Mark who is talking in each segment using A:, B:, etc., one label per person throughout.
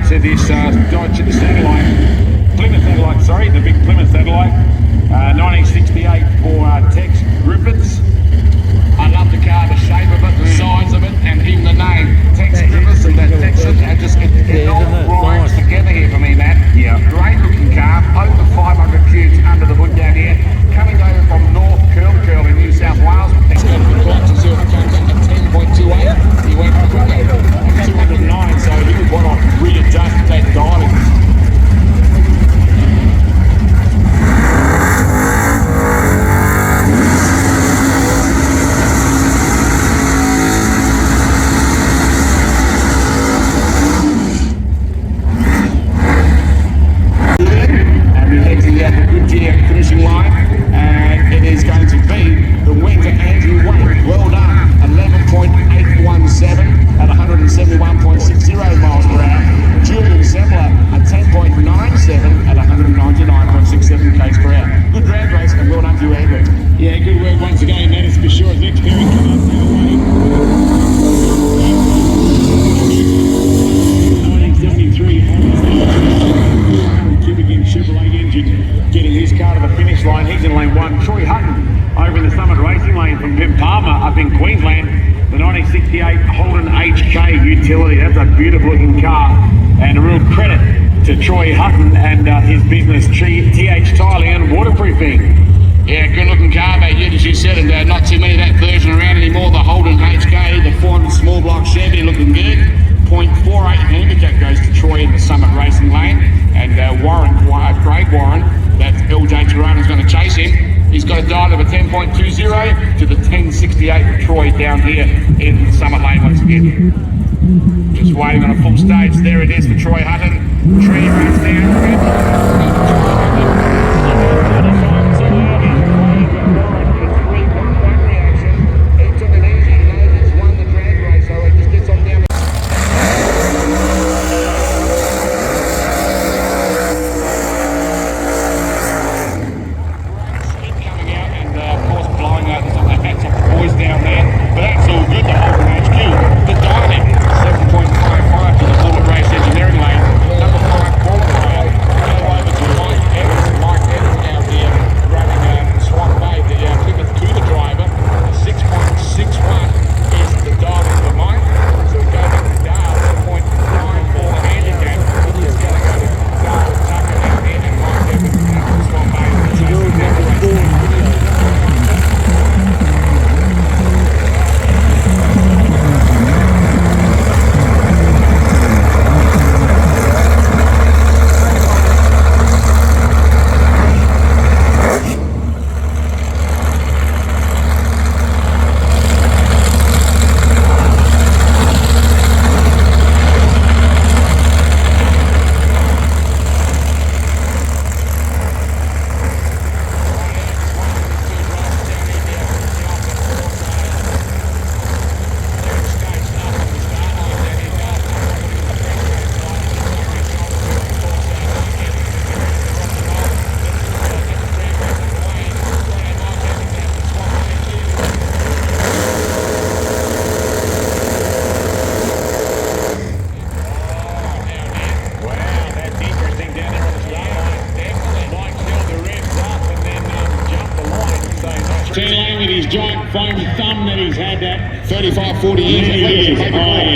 A: to this Dodge Satellite, Plymouth Satellite, sorry, the big Plymouth Satellite, 1968 for Tex Griffiths. I love the car, the shape of it, the size of it, and even the name, Tex Griffiths and that Texas, and just it all grinds together here for me, Matt. Yeah. Great looking car, over 500 cubes under the hood down here, coming over from North Curl in New South Wales. He's got a clutch as well, comes up to 10.28. He went quicker, 209, so he would want to readjust that dialing. Finishing line, and it is going to be the winner, Andrew Wade. Well done, 11.817 at 171.60 miles per hour. Julian Sembler at 10.97 at 199.67 k's per hour. Good drag race, and well done to you, Andrew. Yeah, good work once again, that is for sure. Next pairing coming up our way. 1973 Cubic Chevrolet engine, getting his car to the finish line. He's in lane 1. Troy Hutton over in the Summit Racing lane from Pim Palmer up in Queensland. The 1968 Holden HK utility. That's a beautiful looking car, and a real credit to Troy Hutton and his business TH Tiling and Waterproofing. Yeah, good looking car, mate, as you said, and not too many of that version around anymore. The Holden HK, the 400 small block Chevy, looking good. 0.48 handicap goes to Troy in the Summit Racing lane, and Craig Warren, that's LJ Toronto's going to chase him. He's got a dial of a 10.20 to the 1068 for Troy down here in Summit Lane once again. Just waiting on a full stage. There it is for Troy Hutton. Tree runs down. With his giant foam thumb that he's had that 35, 40 years. Maybe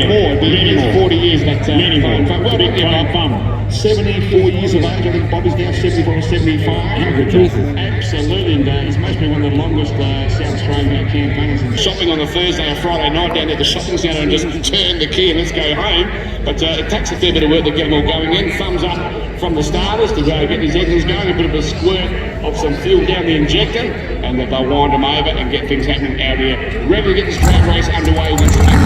A: more, but it is 40 years that foam. Well, thumb. 74 years of age. I think Bobby's now 74 or 75. Absolutely, and he's must be one of the longest South Australian campaigners. Shopping on a Thursday or Friday night down at the shopping centre and just turn the key and let's go home. But it takes a fair bit of work to get them all going in. Thumbs up from the starters to go get these engines going, a bit of a squirt of some fuel down the injector, and then they'll wind them over and get things happening out here. Ready to get this drag race underway once again.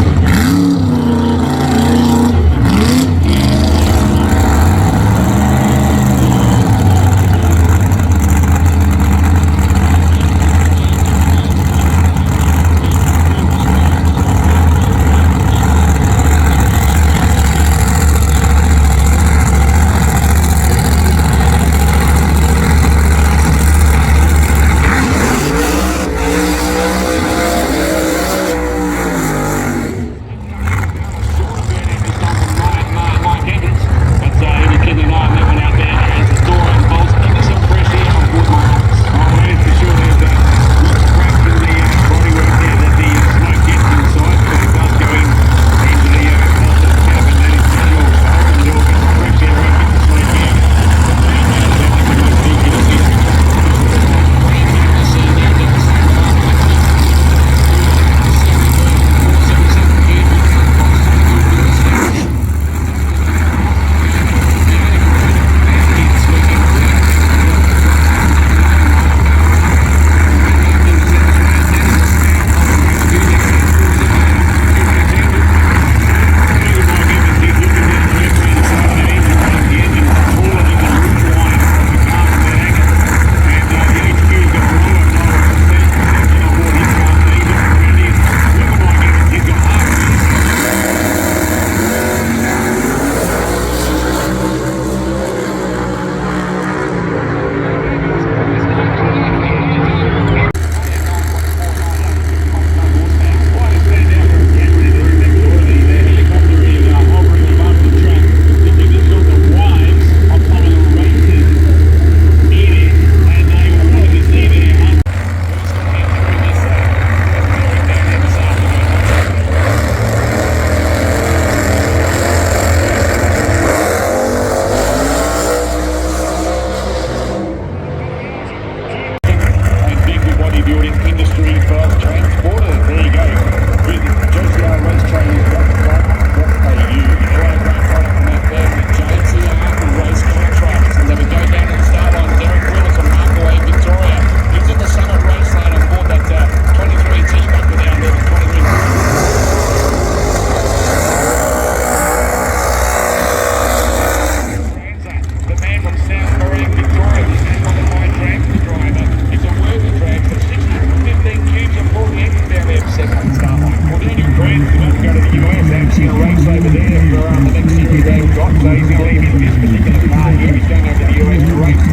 A: about to go to the US, actually a race over there for the next series they've got. So he's going to leave in this particular car here. He's going over to the US to race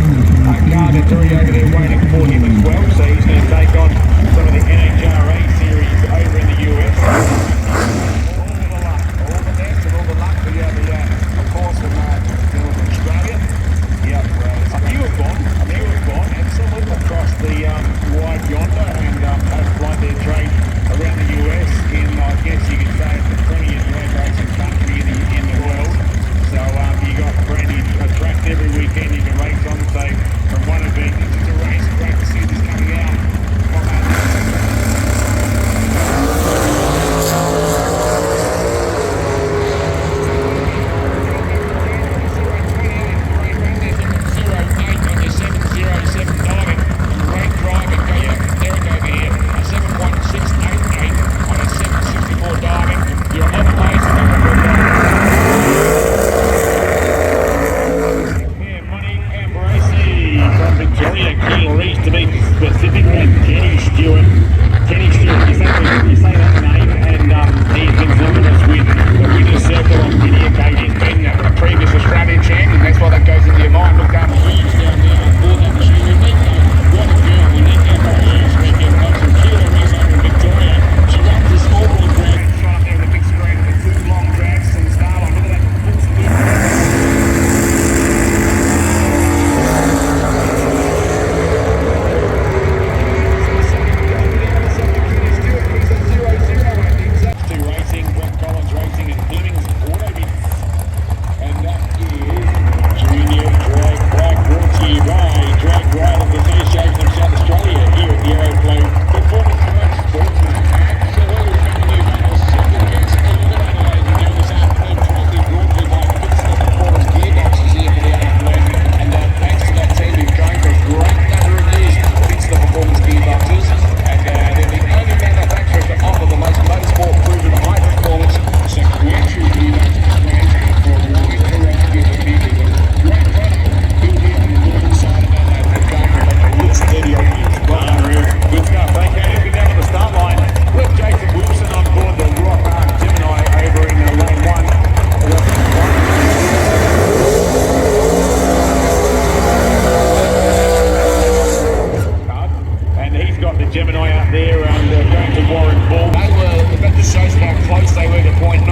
A: a car that's already over there waiting for him as well. So he's going to take on some of the NHRA series over in the US. All the best and all the luck for you, of course, from Australia. Yep, a few have gone, and some of them across the wide yonder and have applied their trade around the US in, I guess you could say, the premier drag racing country in the world. So you got brand new tracks every weekend you can race on. So from one event to race, great to see this coming out. Specific, and Kenny Stewart, you say that name, and he's been synonymous with the winner's circle on many occasions, being a previous Australian champion. That's why that goes into your mind. Look down the huge down there on board that machine. We need what a girl. We need Emma Hughes. We can have some killer race over in Victoria. She runs the small ball drag. It's right up there with the big screen with the two long drags and Starlight. Look at that full speed. Gemini out there and going to Warren Ball. They were about to show how close they were to point